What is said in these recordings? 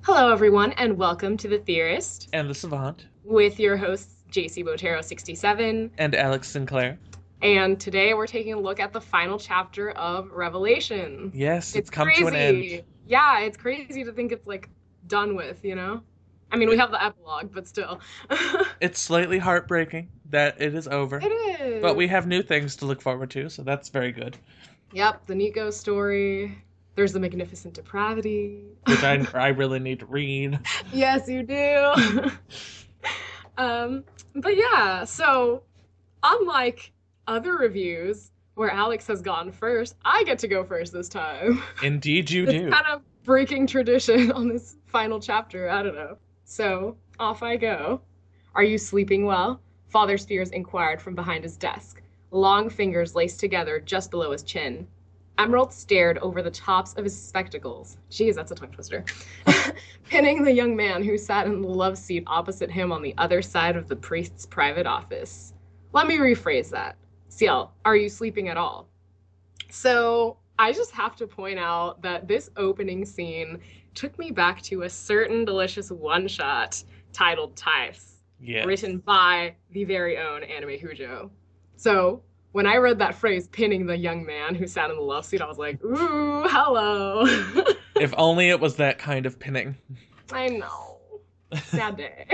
Hello, everyone, and welcome to The Theorist And the Savant, with your hosts, JC Botero 67. and Alex Sinclair. And today we're taking a look at the final chapter of Revelation. Yes, it's It's come to an end. crazy. Yeah, it's crazy to think it's like done with. I mean, we It, have the epilogue, but still. it's slightly heartbreaking that it is over, It but we is. have new things to look forward to, so that's very good. Yep, the Nico story. There's the magnificent depravity. Which I really need to read. Yes, you do. Um, but yeah, so unlike other reviews where Alex has gone first, I get to go first this time. Indeed, you It's do. kind of breaking tradition on this final chapter. I don't know. So off I go. Are you sleeping well? Father Spears inquired from behind his desk, long fingers laced together just below his chin. Emerald stared over the tops of his spectacles. Geez, that's a tongue twister. Pinning the young man who sat in the love seat opposite him on the other side of the priest's private office. Let me rephrase that. Ciel, are you sleeping at all? So I just have to point out that this opening scene took me back to a certain delicious one shot titled Tithes, Yes. written by the very own AnimeCujo. So when I read that phrase, pinning the young man who sat in the love seat, I was like, ooh, hello. If only it was that kind of pinning. I know. Sad day.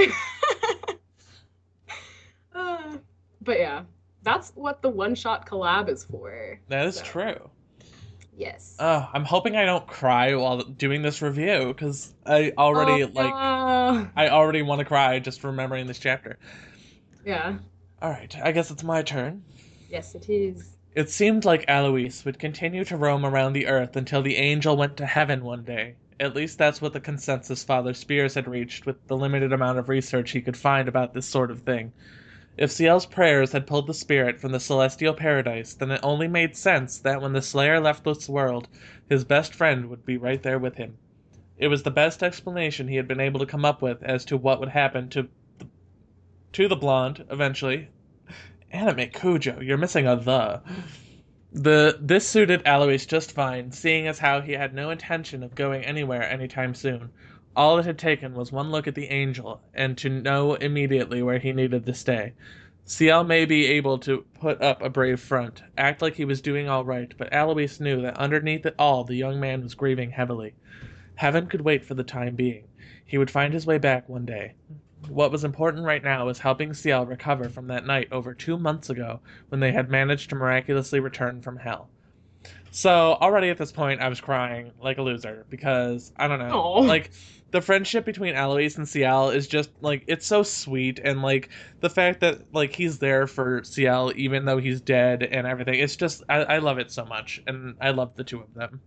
Uh, but yeah, that's what the one shot collab is for. That is So, true. yes. I'm hoping I don't cry while doing this review, because Oh, no. I already want to cry just remembering this chapter. Yeah. Alright, I guess it's my turn. Yes, it is. It seemed like Alois would continue to roam around the earth until the angel went to heaven one day. At least that's what the consensus Father Spears had reached with the limited amount of research he could find about this sort of thing. If Ciel's prayers had pulled the spirit from the celestial paradise, then it only made sense that when the Slayer left this world, his best friend would be right there with him. It was the best explanation he had been able to come up with as to what would happen to the blonde eventually. AnimeCujo, you're missing a the. This suited Alois just fine, seeing as how he had no intention of going anywhere anytime soon. All it had taken was one look at the angel, and to know immediately where he needed to stay. Ciel may be able to put up a brave front, act like he was doing all right, but Alois knew that underneath it all the young man was grieving heavily. Heaven could wait for the time being. He would find his way back one day. What was important right now was helping Ciel recover from that night over 2 months ago when they had managed to miraculously return from hell. So already at this point, I was crying like a loser because I don't know, Oh. like the friendship between Alois and Ciel is just like it's so sweet, and like the fact that like he's there for Ciel even though he's dead and everything. It's just I love it so much, and I love the two of them.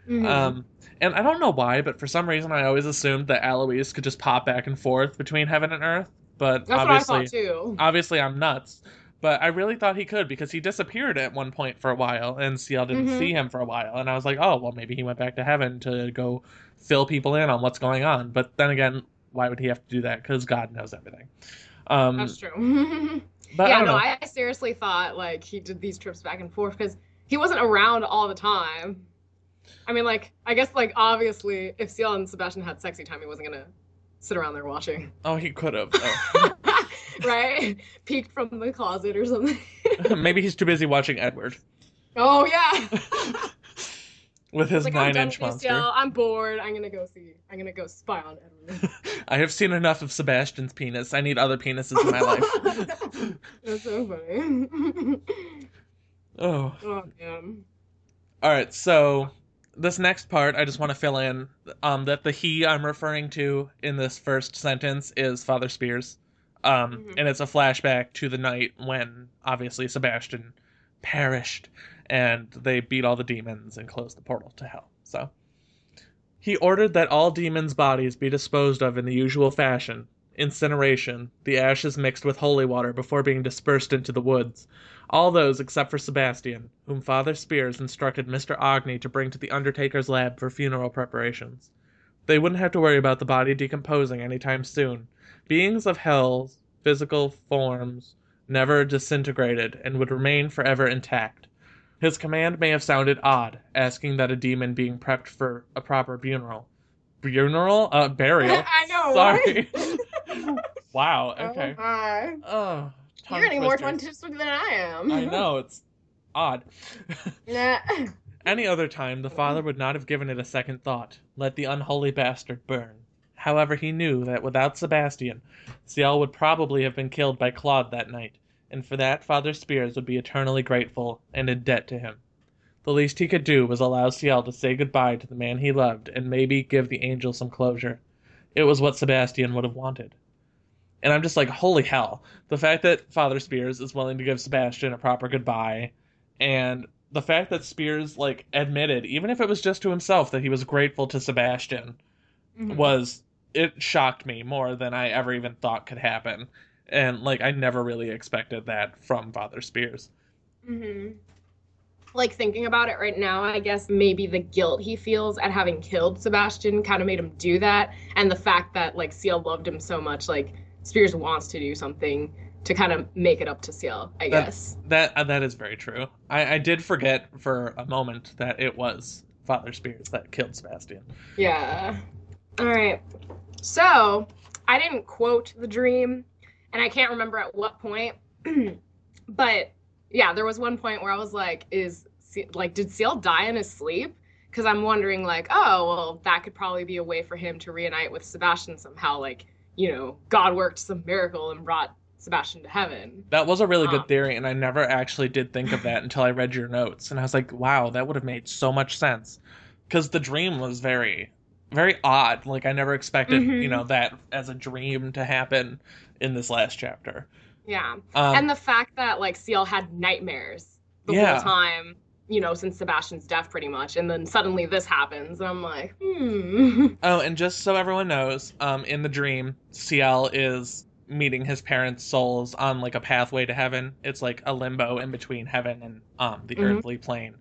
Hmm. Um, and I don't know why, but for some reason I always assumed that Alois could just pop back and forth between heaven and earth. But That's what I thought too. obviously I'm nuts. But I really thought he could because he disappeared at one point for a while, and Ciel didn't see Hmm. him for a while. And I was like, oh, well, maybe he went back to heaven to go fill people in on what's going on. But then again, why would he have to do that? Because God knows everything. Um, That's true. but I Yeah, don't no, know. I seriously thought like he did these trips back and forth because he wasn't around all the time. I mean, like, I guess, like, obviously, if Ciel and Sebastian had sexy time, he wasn't gonna sit around there watching. Oh, he could have, though. Right? Peeked from the closet or something. Maybe he's too busy watching Edward Oh, yeah. with It's his like, I'm done 9-inch with you, monster. Ciel. I'm bored. I'm gonna go spy on Edward. I have seen enough of Sebastian's penis. I need other penises in my life. That's so funny. Oh. Oh, man. All right, so this next part, I just want to fill in that the he I'm referring to in this first sentence is Father Spears. Hmm. And it's a flashback to the night when, obviously, Sebastian perished and they beat all the demons and closed the portal to hell. So, he ordered that all demons' bodies be disposed of in the usual fashion incineration, the ashes mixed with holy water before being dispersed into the woods. All those except for Sebastian, whom Father Spears instructed Mr. Ogni to bring to the undertaker's lab for funeral preparations. They wouldn't have to worry about the body decomposing any time soon. Beings of hell's physical forms never disintegrated and would remain forever intact. His command may have sounded odd, asking that a demon being prepped for a proper funeral, Funeral? Burial. I know, Sorry. what? Wow, Oh okay. my. Oh, You're tongue getting more twisters. tongue twisted than I am. I know, it's odd. Nah. Any other time, the father would not have given it a second thought. Let the unholy bastard burn. However, he knew that without Sebastian, Ciel would probably have been killed by Claude that night, and for that Father Spears would be eternally grateful and in debt to him. The least he could do was allow Ciel to say goodbye to the man he loved and maybe give the angel some closure. It was what Sebastian would have wanted. And I'm just like, holy hell. The fact that Father Spears is willing to give Sebastian a proper goodbye, and the fact that Spears, like, admitted, even if it was just to himself, that he was grateful to Sebastian, Mhm. was, it shocked me more than I ever even thought could happen. And, like, I never really expected that from Father Spears. Mhm. Like thinking about it right now, I guess maybe the guilt he feels at having killed Sebastian kind of made him do that, and the fact that like Ciel loved him so much, like Spears wants to do something to kind of make it up to Ciel, I That guess. that is very true. I did forget for a moment that it was Father Spears that killed Sebastian. Yeah. All right. So I didn't quote the dream, and I can't remember at what point, but yeah, there was one point where I was like, did Seal die in his sleep? Because I'm wondering, like, oh, well, that could probably be a way for him to reunite with Sebastian somehow. Like, God worked some miracle and brought Sebastian to heaven. That was a really good Um, theory, and I never actually did think of that until I read your notes, and I was like, wow, that would have made so much sense. Because the dream was very, very odd. Like, I never expected, mhm. that as a dream to happen in this last chapter. Yeah. Um, And the fact that like Seal had nightmares the whole yeah. time, since Sebastian's death pretty much. And then suddenly this happens. And I'm like, hmm. Oh, and just so everyone knows, in the dream, Ciel is meeting his parents' souls on like a pathway to heaven. It's like a limbo in between heaven and the Hmm. earthly plane,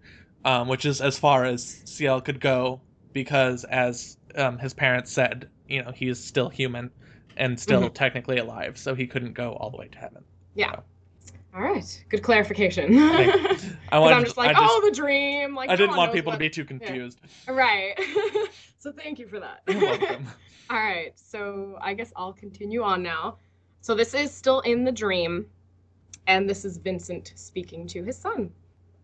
which is as far as Ciel could go because, as his parents said, he is still human and still Hmm. technically alive, so he couldn't go all the way to heaven. Yeah. So, All right. Good clarification. thank you. Because I'm just like, oh, the dream. Like, I no didn't one want knows people to what. be too Yeah. confused. Right. So thank you for that. You're welcome. All right. So I guess I'll continue on now. So this is still in the dream. And this is Vincent speaking to his son.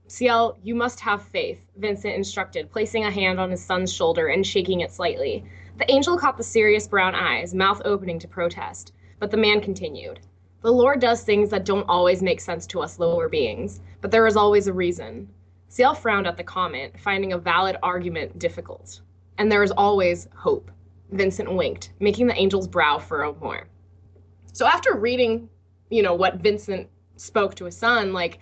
Ciel, you must have faith, Vincent instructed, placing a hand on his son's shoulder and shaking it slightly. The angel caught the serious brown eyes, mouth opening to protest, but the man continued. The Lord does things that don't always make sense to us lower beings, but there is always a reason. Ciel frowned at the comment, finding a valid argument difficult. And there is always hope. Vincent winked, making the angel's brow furrow more. So after reading, what Vincent spoke to his son, like,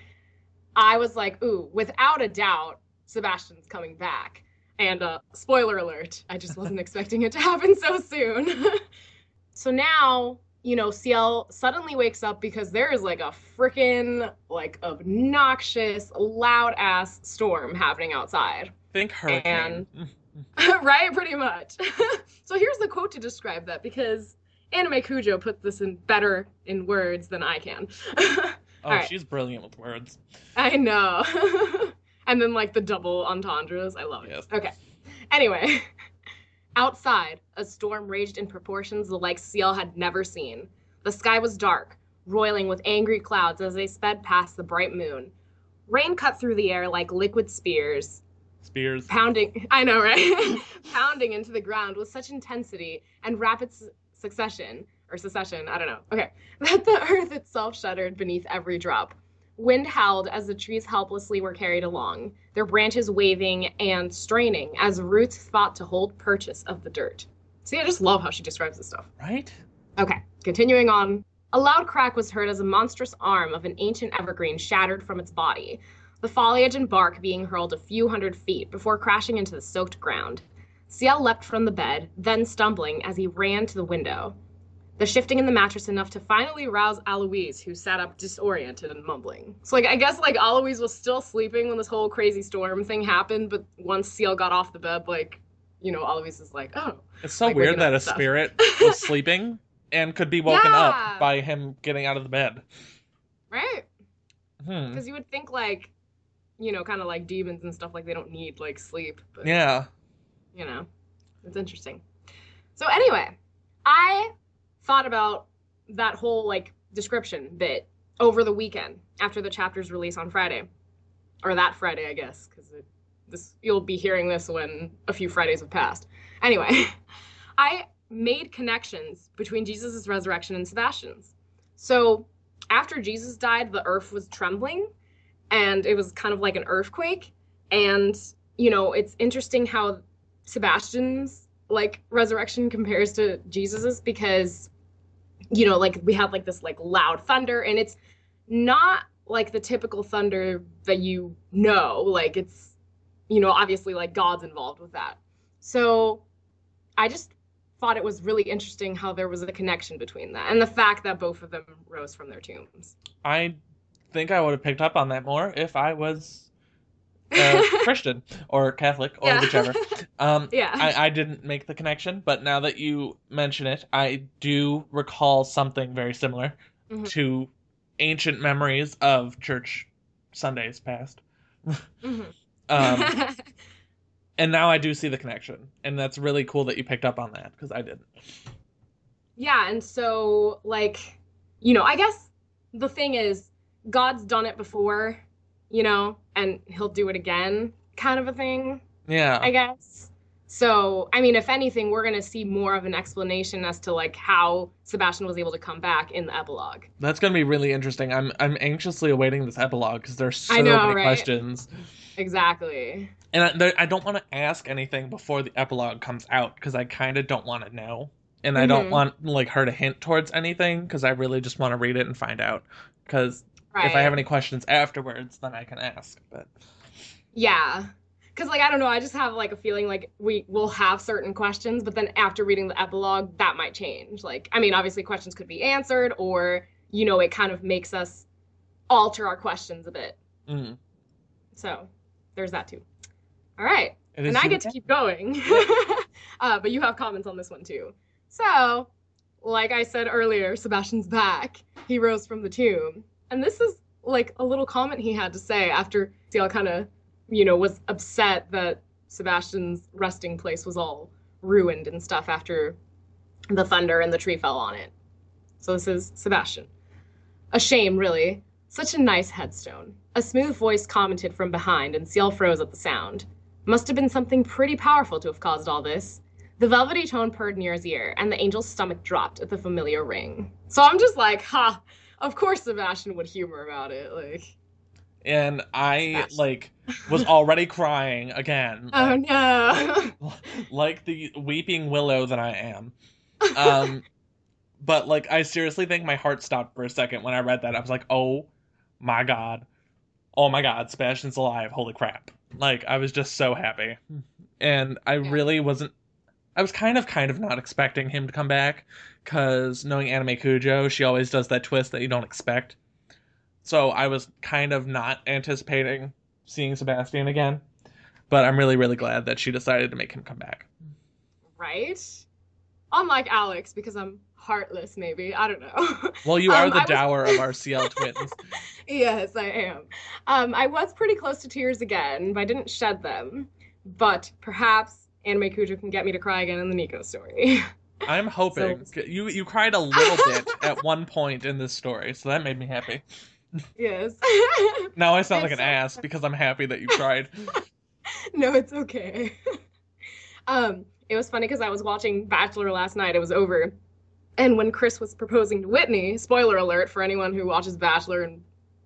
I was like, ooh, without a doubt, Sebastian's coming back. And spoiler alert, I just wasn't expecting it to happen so soon. So now, Ciel suddenly wakes up because there is like a freaking, like, obnoxious, loud ass storm happening outside. Think hurricane. And, right, pretty much. So here's the quote to describe that because AnimeCujo put this in better in words than I can. Oh, All right. she's brilliant with words. I know. And then like the double entendres. I love it. Yes. Okay. Anyway, outside, a storm raged in proportions the like Ciel had never seen. The sky was dark, roiling with angry clouds as they sped past the bright moon. Rain cut through the air like liquid spears, Spears. pounding, I know, right? Pounding into the ground with such intensity and rapid succession, or secession, I don't know. Okay. That the earth itself shuddered beneath every drop. Wind howled as the trees helplessly were carried along, their branches waving and straining as roots fought to hold purchase of the dirt. See, I just love how she describes this stuff. Right? Okay, continuing on. A loud crack was heard as a monstrous arm of an ancient evergreen shattered from its body, the foliage and bark being hurled a few hundred feet before crashing into the soaked ground. Ciel leapt from the bed, then stumbling as he ran to the window, the shifting in the mattress enough to finally rouse Aloise, who sat up disoriented and mumbling. So, like, I guess, like, Aloise was still sleeping when this whole crazy storm thing happened, but once Ciel got off the bed, like, Aloise is like, oh. It's so like, weird that a stuff. spirit was sleeping and could be woken Yeah. up by him getting out of the bed. Right? Hmm. Because you would think, like, kind of like demons and stuff, like, they don't need, like, sleep. But, Yeah. it's interesting. So anyway, I thought about that whole like description bit over the weekend after the chapter's release on Friday, or that Friday, I guess, because this you'll be hearing this when a few Fridays have passed. Anyway, I made connections between Jesus' resurrection and Sebastian's. So after Jesus died, the earth was trembling, and it was kind of like an earthquake. And it's interesting how Sebastian's like resurrection compares to Jesus's because like we have like this like loud thunder, and it's not like the typical thunder that like it's obviously like God's involved with that. So I just thought it was really interesting how there was a connection between that and the fact that both of them rose from their tombs. I think I would have picked up on that more if I was Christian or Catholic or whichever. Yeah. I didn't make the connection, but now that you mention it, I do recall something very similar to ancient memories of church Sundays past. And now I do see the connection, and that's really cool that you picked up on that, because I didn't. Yeah, and so, like, I guess the thing is, God's done it before, and he'll do it again, kind of a thing. Yeah. I guess. So, I mean, if anything, we're going to see more of an explanation as to, like, how Sebastian was able to come back in the epilogue. That's going to be really interesting. I'm anxiously awaiting this epilogue, because there's so many right? questions. Exactly. And I don't want to ask anything before the epilogue comes out, because I kind of don't want to know. And I don't want like her to hint towards anything, because I really just want to read it and find out. Because if I have any questions afterwards, then I can ask. But yeah. Because, like, I don't know, I just have, like, a feeling like we will have certain questions, but then after reading the epilogue, that might change. Like, I mean, obviously questions could be answered, or, it kind of makes us alter our questions a bit. So there's that too. All right. And I get to keep going. But you have comments on this one too. So, like I said earlier, Sebastian's back. He rose from the tomb. And this is like a little comment he had to say after Ciel kind of, was upset that Sebastian's resting place was all ruined and stuff after the thunder and the tree fell on it. So this is Sebastian. A shame, really. Such a nice headstone. A smooth voice commented from behind, and Ciel froze at the sound. Must have been something pretty powerful to have caused all this. The velvety tone purred near his ear, and the angel's stomach dropped at the familiar ring. So I'm just like, of course Sebastian would humor about it, like. And I, like, was already crying again. Oh, no. Like the weeping willow that I am. But, like, I seriously think my heart stopped for a second when I read that. I was like, oh my god. Oh my god, Sebastian's alive. Holy crap. Like, I was just so happy. And I really wasn't... I was kind of not expecting him to come back, because knowing AnimeCujo, she always does that twist that you don't expect. So I was kind of not anticipating seeing Sebastian again. But I'm really, really glad that she decided to make him come back. Right? Unlike Alex, because I'm heartless, maybe. I don't know. Well, you are the dower of our CL twins. Yes, I am. I was pretty close to tears again, but I didn't shed them. But perhaps AnimeCujo can get me to cry again in the Nico story. I'm hoping. So, you cried a little bit at one point in this story, so that made me happy. Yes. Now I sound like an ass because I'm happy that you cried. No, it's okay. It was funny because I was watching Bachelor last night. It was over. And when Chris was proposing to Whitney, spoiler alert for anyone who watches Bachelor and,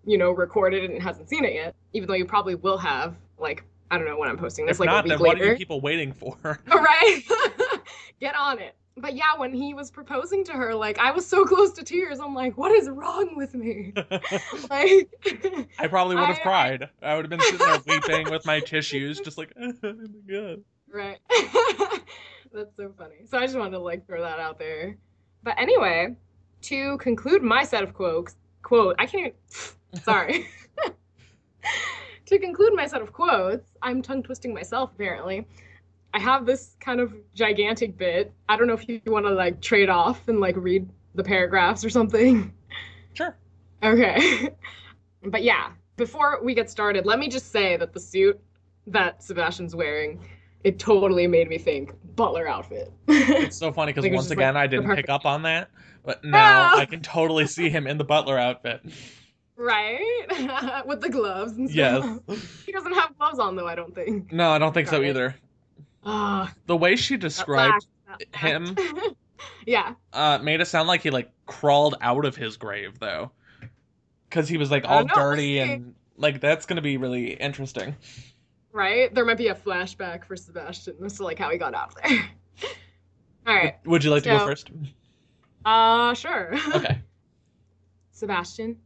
recorded it and hasn't seen it yet, even though you probably will have, like, I don't know when I'm posting this, if like not, a week then what later. are you people waiting for? All right. Get on it. But yeah, when he was proposing to her, like, I was so close to tears. I'm like, what is wrong with me? Like, I probably would have cried. I would have been sitting there weeping with my tissues, just like, oh my god. Right. That's so funny. So I just wanted to, like, throw that out there. But anyway, to conclude my set of I can't even, sorry. To conclude my set of quotes, I'm tongue twisting myself, apparently. I have this kind of gigantic bit. I don't know if you want to, like, trade off and, like, read the paragraphs or something. Sure. Okay. But yeah, before we get started, let me just say that the suit that Sebastian's wearing it totally made me think butler outfit. It's so funny because Like it was once just like again, I the didn't pick perfect. up on that, but now Ah, I can totally see him in the butler outfit. right? With the gloves and Yes. stuff. He doesn't have gloves on though, I don't think. No, I don't think so Darn it. either. Ah, The way she that lack, described that lack. him Yeah. made it sound like he like crawled out of his grave though, because he was like I all don't know. We'll dirty see. and like that's gonna be really interesting. Right? There might be a flashback for Sebastian as to like how he got out there. All right. Would you like to go So, first? sure. Okay. Sebastian,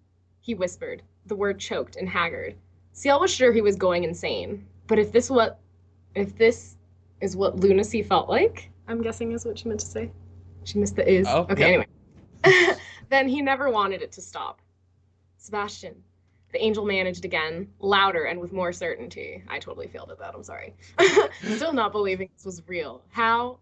he whispered, the word choked and haggard. Ciel was sure he was going insane, but if this is what lunacy felt like, I'm guessing is what she meant to say. She missed the is. Oh, Okay, yep. anyway. Then he never wanted it to stop. Sebastian, the angel managed again, louder and with more certainty. I totally failed at that, I'm sorry. Still not believing this was real. How?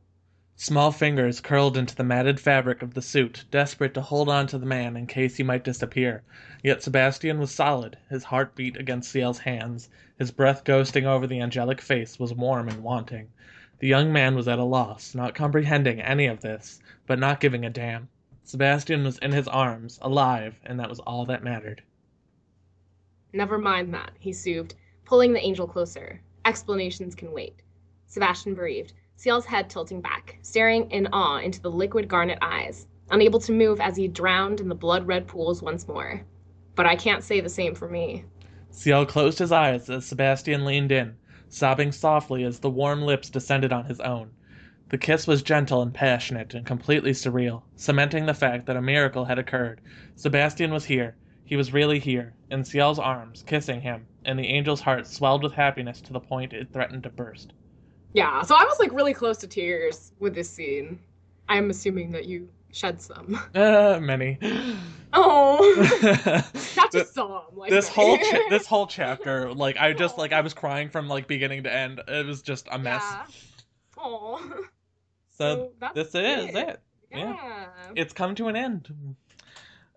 Small fingers curled into the matted fabric of the suit, desperate to hold on to the man in case he might disappear. Yet Sebastian was solid, his heart beat against Ciel's hands, his breath ghosting over the angelic face was warm and wanting. The young man was at a loss, not comprehending any of this, but not giving a damn. Sebastian was in his arms, alive, and that was all that mattered. Never mind that, he soothed, pulling the angel closer. Explanations can wait. Sebastian breathed, Ciel's head tilting back, staring in awe into the liquid garnet eyes, unable to move as he drowned in the blood-red pools once more. But I can't say the same for me. Ciel closed his eyes as Sebastian leaned in, sobbing softly as the warm lips descended on his own. The kiss was gentle and passionate and completely surreal, cementing the fact that a miracle had occurred. Sebastian was here. He was really here, in Ciel's arms, kissing him, and the angel's heart swelled with happiness to the point it threatened to burst. Yeah, so I was like really close to tears with this scene. I'm assuming that you shed some. Many. Oh, not Th- just some, like this many. this whole chapter, like I just like I was crying from like beginning to end. It was just a mess. Yeah. Oh. So So that's this is it. Yeah. Yeah. It's come to an end.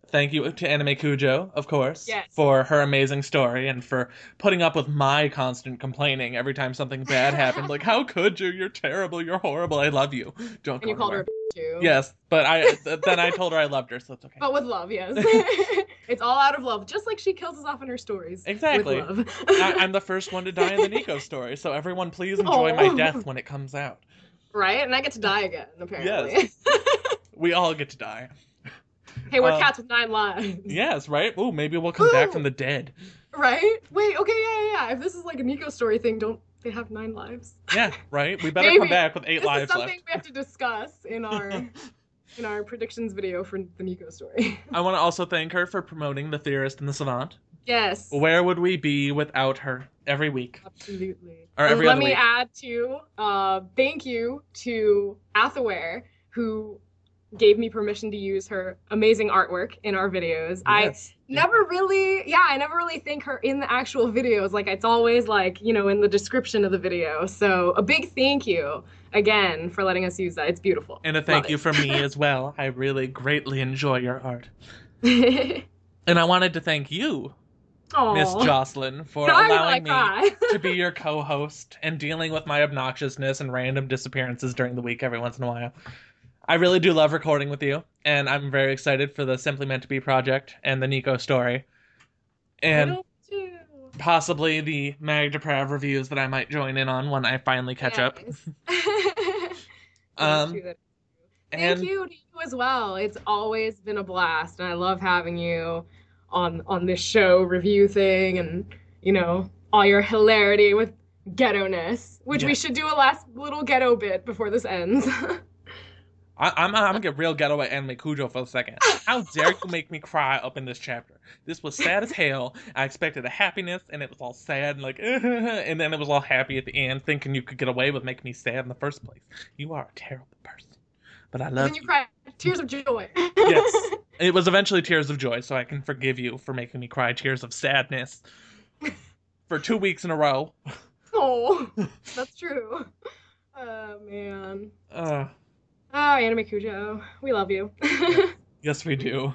Thank you to AnimeCujo, of course, Yes. for her amazing story and for putting up with my constant complaining every time something bad happened. Like, how could you? You're terrible. You're horrible. I love you. Don't And go you called her a anywhere. too. Yes, but then I told her I loved her, so it's okay. But with love, yes. It's all out of love, just like she kills us off in her stories. Exactly. With love. I'm the first one to die in the Nico story, so everyone please enjoy my Oh. death when it comes out. Right? And I get to die again, apparently. Yes. We all get to die. Hey, we're cats with 9 lives. Yes, right? Ooh, maybe we'll come back from the dead. Right? Wait, okay, yeah. If this is like a Nico story thing, don't they have 9 lives? Yeah, right? We better Maybe. come back with 8 This is lives something left. we have to discuss in our predictions video for the Nico story. I want to also thank her for promoting The Theorist and the Savant. Yes. Where would we be without her every week? Absolutely. Or every Let other me week. add to thank you to Athuair, who gave me permission to use her amazing artwork in our videos. Yes. I never really thank her in the actual videos. Like it's always like, in the description of the video. So a big thank you again for letting us use that. It's beautiful. And a thank Love you it. from me as well. I really greatly enjoy your art. Aw. And I wanted to thank you, Miss Jocelyn, for Now I'm allowing gonna me cry. to be your co-host and dealing with my obnoxiousness and random disappearances during the week every once in a while. I really do love recording with you, and I'm very excited for the Simply Meant to Be project and the Nico story. And Little too. possibly the Magdeprav reviews that I might join in on when I finally catch up. Thank And you to you as well. It's always been a blast, and I love having you on this show review thing, and all your hilarity with ghetto-ness, which we Yeah. should do a last little ghetto bit before this ends. I'm gonna get real ghetto at AnimeCujo for a second. How dare you make me cry up in this chapter? This was sad as hell. I expected a happiness, and it was all sad, and like, and then it was all happy at the end, thinking you could get away with making me sad in the first place. You are a terrible person, but I love Then you cry tears of joy. Yes, it was eventually tears of joy, so I can forgive you for making me cry tears of sadness for 2 weeks in a row. Oh, that's true. Oh man. Uh, Oh, AnimeCujo, we love you. yes, we do.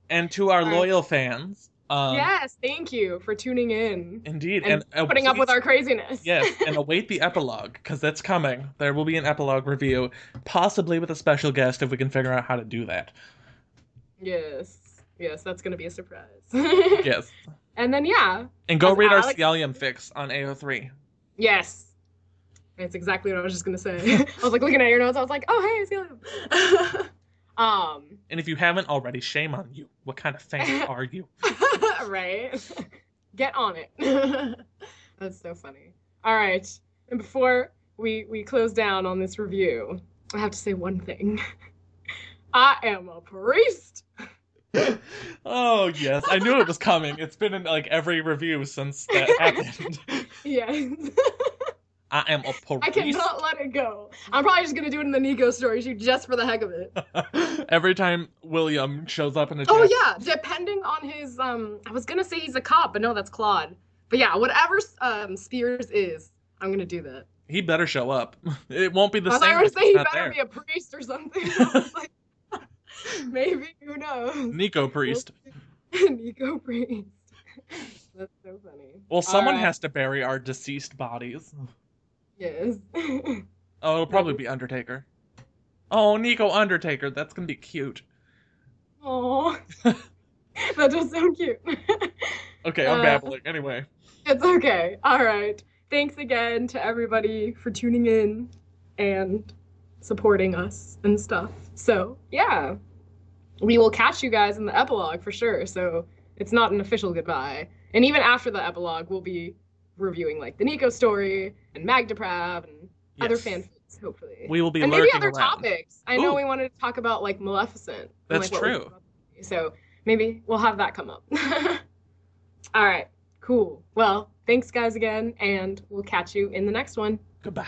And to our All right. loyal fans, Yes, thank you for tuning in Indeed, and and putting up with please, our craziness. yes, and await the epilogue because that's coming. There will be an epilogue review, possibly with a special guest if we can figure out how to do that. Yes. Yes, that's going to be a surprise. Yes, And then, yeah, and go as read our Alex. Scallium fix on AO3. Yes. That's exactly what I was just going to say. I was like looking at your notes. I was like, oh, hey, it's Helium. And if you haven't already, shame on you. What kind of fan are you? Right? Get on it. That's so funny. All right. And before we close down on this review, I have to say one thing. I am a priest. Oh, yes. I knew it was coming. It's been in like every review since that happened. Yes. I am a priest. I cannot let it go. I'm probably just gonna do it in the Nico story shoot just for the heck of it. Every time William shows up in a Oh jail. yeah, depending on his I was gonna say he's a cop, but no, that's Claude. But yeah, whatever Spears is, I'm gonna do that. He better show up. It won't be the I same. thought you were if saying he's he not better there. be a priest or something. I was like, maybe, who knows? Nico priest. Nico priest. That's so funny. Well, someone All right. has to bury our deceased bodies. Yes. Oh, it'll probably be Undertaker. Oh, Nico Undertaker. That's gonna be cute. Aw. That does sound cute. Okay, I'm Uh, babbling. Anyway. It's okay. All right. Thanks again to everybody for tuning in and supporting us and stuff. So, yeah. We will catch you guys in the epilogue for sure. So, it's not an official goodbye. And even after the epilogue, we'll be reviewing like the Nico story and Magdeprav and other Yes. fanfics, hopefully. We will be And maybe lurking other around. topics. I know Ooh. we wanted to talk about like Maleficent. and, That's like, what we true. think about the movie. So maybe we'll have that come up. All right, cool. Well, thanks guys again, and we'll catch you in the next one. Goodbye.